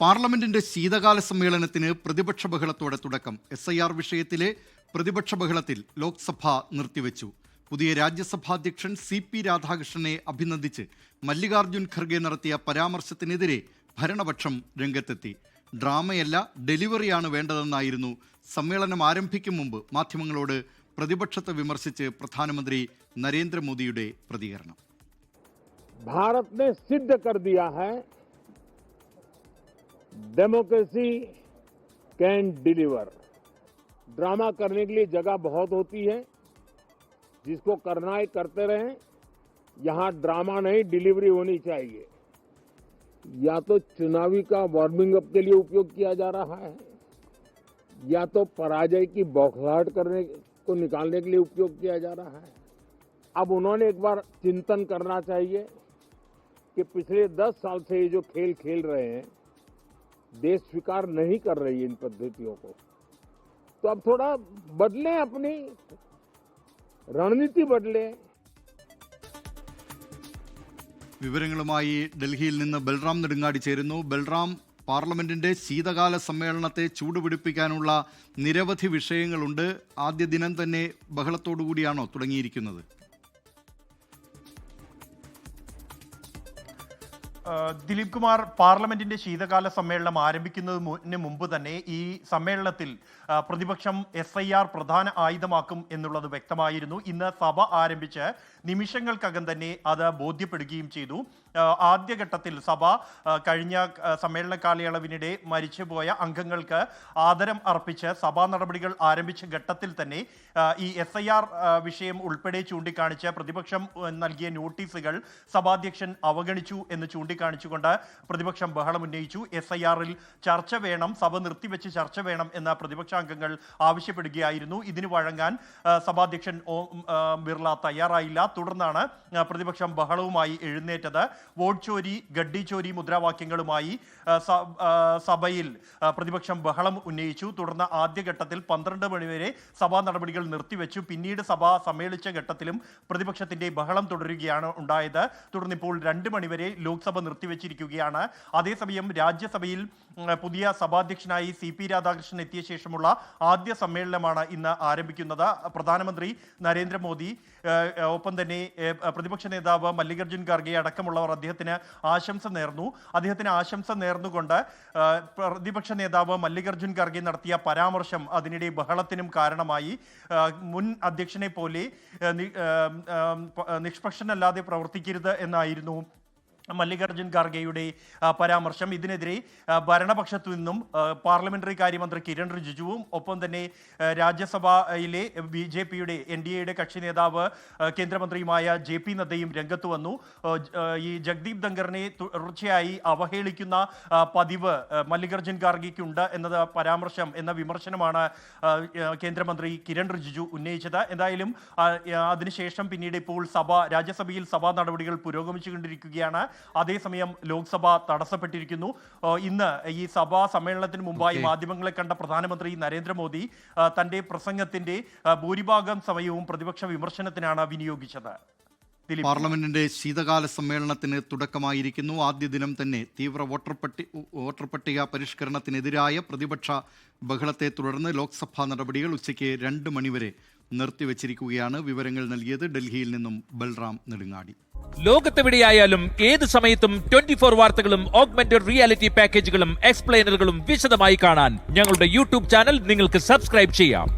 പാർലമെന്റിന്റെ ശീതകാല സമ്മേളനത്തിന് പ്രതിപക്ഷ ബഹളത്തോടെ തുടക്കം. SIR വിഷയത്തിലെ പ്രതിപക്ഷ ബഹളത്തിൽ ലോക്സഭ നിർത്തിവെച്ചു. പുതിയ രാജ്യസഭാധ്യക്ഷൻ CP രാധാകൃഷ്ണനെ അഭിനന്ദിച്ച് മല്ലികാർജ്ജുൻ ഖർഗെ നടത്തിയ പരാമർശത്തിനെതിരെ ഭരണപക്ഷം രംഗത്തെത്തി. ഡ്രാമയല്ല, ഡെലിവറിയാണ് വേണ്ടതെന്നായിരുന്നു സമ്മേളനം ആരംഭിക്കും മുമ്പ് മാധ്യമങ്ങളോട് പ്രതിപക്ഷത്തെ വിമർശിച്ച് പ്രധാനമന്ത്രി നരേന്ദ്രമോദിയുടെ പ്രതികരണം. भारत ने सिद्ध कर दिया है डेमोक्रेसी कैन डिलीवर। ड्रामा करने के लिए जगह बहुत होती है, जिसको करना है करते रहें। यहां ड्रामा नहीं, डिलीवरी होनी चाहिए। या तो चुनावी का वार्मिंग अप के लिए उपयोग किया जा रहा है, या तो पराजय की बौखलाहट करने को निकालने के लिए उपयोग किया जा रहा है। अब उन्होंने एक बार चिंतन करना चाहिए कि पिछले 10 साल से ये जो खेल खेल रहे हैं, देश स्वीकार नहीं कर रही है इन पद्धतियों को। तो अब थोड़ा बदलें, अपनी रणनीति बदलें। വിവരങ്ങളുമായി ഡൽഹിയിൽ നിന്ന് ബൽറാം നെടുങ്ങാടി ചേരുന്നു. ബൽറാം, പാർലമെന്റിന്റെ ശീതകാല സമ്മേളനത്തെ ചൂടുപിടിപ്പിക്കാനുള്ള നിരവധി വിഷയങ്ങളുണ്ട്. ആദ്യ ദിനം തന്നെ ബഹളത്തോടുകൂടിയാണോ തുടങ്ങിയിരിക്കുന്നത്? ദിലീപ് കുമാർ, പാർലമെന്റിന്റെ ശീതകാല സമ്മേളനം ആരംഭിക്കുന്നതിന് മുമ്പ് തന്നെ ഈ സമ്മേളനത്തിൽ പ്രതിപക്ഷം SIR പ്രധാന ആയുധമാക്കും എന്നുള്ളത് വ്യക്തമായിരുന്നു. ഇന്ന് സഭ ആരംഭിച്ച് നിമിഷങ്ങൾക്കകം തന്നെ അത് ബോധ്യപ്പെടുകയും ചെയ്തു. ആദ്യഘട്ടത്തിൽ സഭ കഴിഞ്ഞ സമ്മേളന കാലയളവിനിടെ മരിച്ചുപോയ അംഗങ്ങൾക്ക് ആദരം അർപ്പിച്ച് സഭാ നടപടികൾ ആരംഭിച്ച ഘട്ടത്തിൽ തന്നെ ഈ SIR വിഷയം ഉൾപ്പെടെ ചൂണ്ടിക്കാണിച്ച് പ്രതിപക്ഷം നൽകിയ നോട്ടീസുകൾ സഭാധ്യക്ഷൻ അവഗണിച്ചു എന്ന് ചൂണ്ടിക്കാണിച്ചുകൊണ്ട് പ്രതിപക്ഷം ബഹളമുന്നയിച്ചു. SIR-ൽ ചർച്ച വേണം, സഭ നിർത്തിവെച്ച് ചർച്ച വേണം എന്ന പ്രതിപക്ഷാംഗങ്ങൾ ആവശ്യപ്പെടുകയായിരുന്നു. ഇതിന് വഴങ്ങാൻ സഭാധ്യക്ഷൻ ഓം ബിർള തയ്യാറായില്ല. തുടർന്നാണ് പ്രതിപക്ഷം ബഹളവുമായി എഴുന്നേറ്റത്. വോട്ട് ചോരി, ഗഡ്ഡി ചോരി മുദ്രാവാക്യങ്ങളുമായി സഭയിൽ പ്രതിപക്ഷം ബഹളം ഉന്നയിച്ചു. തുടർന്ന് ആദ്യഘട്ടത്തിൽ 12 മണിവരെ സഭാ നടപടികൾ നിർത്തിവെച്ചു. പിന്നീട് സഭ സമ്മേളിച്ച ഘട്ടത്തിലും പ്രതിപക്ഷത്തിന്റെ ബഹളം തുടരുകയാണ് ഉണ്ടായത്. തുടർന്ന് ഇപ്പോൾ 2 മണിവരെ ലോക്സഭ നിർത്തിവെച്ചിരിക്കുകയാണ്. അതേസമയം രാജ്യസഭയിൽ പുതിയ സഭാധ്യക്ഷനായി CP രാധാകൃഷ്ണൻ എത്തിയ ശേഷമുള്ള ആദ്യ സമ്മേളനമാണ് ഇന്ന് ആരംഭിക്കുന്നത്. പ്രധാനമന്ത്രി നരേന്ദ്രമോദി ഒപ്പം തന്നെ പ്രതിപക്ഷ നേതാവ് മല്ലികാർജ്ജുൻ ഖർഗെ അടക്കമുള്ളവർ അദ്ദേഹത്തിന് ആശംസ നേർന്നു. അദ്ദേഹത്തിന് ആശംസ നേർന്നുകൊണ്ട് പ്രതിപക്ഷ നേതാവ് മല്ലികാർജ്ജുൻ ഖർഗെ നടത്തിയ പരാമർശം അതിനിടെ ബഹളത്തിനും കാരണമായി. മുൻ അധ്യക്ഷനെ പോലെ നിഷ്പക്ഷനല്ലാതെ പ്രവർത്തിക്കരുത് എന്നായിരുന്നു മല്ലികാർജ്ജുൻ ഖർഗെയുടെ പരാമർശം. ഇതിനെതിരെ ഭരണപക്ഷത്തു നിന്നും പാർലമെന്ററി കാര്യമന്ത്രി കിരൺ റിജിജുവും ഒപ്പം തന്നെ രാജ്യസഭയിലെ BJPയുടെ NDAയുടെ കക്ഷി നേതാവ് കേന്ദ്രമന്ത്രിയുമായ JP നദ്ദയും രംഗത്ത് വന്നു. ഈ ജഗ്ദീപ് ധങ്കറിനെ തുടർച്ചയായി അവഹേളിക്കുന്ന പതിവ് മല്ലികാർജ്ജുൻ ഖർഗെക്കുണ്ട് എന്നത് പരാമർശം എന്ന വിമർശനമാണ് കേന്ദ്രമന്ത്രി കിരൺ റിജിജു ഉന്നയിച്ചത്. എന്തായാലും അതിനുശേഷം പിന്നീട് ഇപ്പോൾ രാജ്യസഭയിൽ സഭാ നടപടികൾ പുരോഗമിച്ചുകൊണ്ടിരിക്കുകയാണ്. അതേസമയം ലോക്സഭ തടസ്സപ്പെട്ടിരിക്കുന്നു. ഇന്ന് ഈ സഭാ സമ്മേളനത്തിന് മുമ്പായി മാധ്യമങ്ങളെ കണ്ട പ്രധാനമന്ത്രി നരേന്ദ്രമോദി തന്റെ പ്രസംഗത്തിന്റെ ഭൂരിഭാഗം സമയവും പ്രതിപക്ഷ വിമർശനത്തിനാണ് വിനിയോഗിച്ചത്. പാർലമെന്റിന്റെ ശീതകാല സമ്മേളനത്തിന് തുടക്കമായിരിക്കുന്നു. ആദ്യ ദിനം തന്നെ തീവ്ര വോട്ടർ പട്ടിക പരിഷ്കരണത്തിനെതിരായ പ്രതിപക്ഷ ബഹളത്തെ തുടർന്ന് ലോക്സഭാ നടപടികൾ ഉച്ചയ്ക്ക് 2 മണിവരെ നിർത്തിവെച്ചിരിക്കുകയാണ്. വിവരങ്ങൾ നൽകിയത് ഡൽഹിയിൽ നിന്നും ബൽറാം നെടുങ്ങാടി. ലോകത്തെവിടെയായാലും ഏത് സമയത്തും 24 വാർത്തകളും ഓഗ്മെന്റഡ് റിയാലിറ്റി പാക്കേജുകളും എക്സ്പ്ലെയിനറുകളും വിശദമായി കാണാൻ ഞങ്ങളുടെ YouTube ചാനൽ നിങ്ങൾക്ക് സബ്സ്ക്രൈബ് ചെയ്യാം.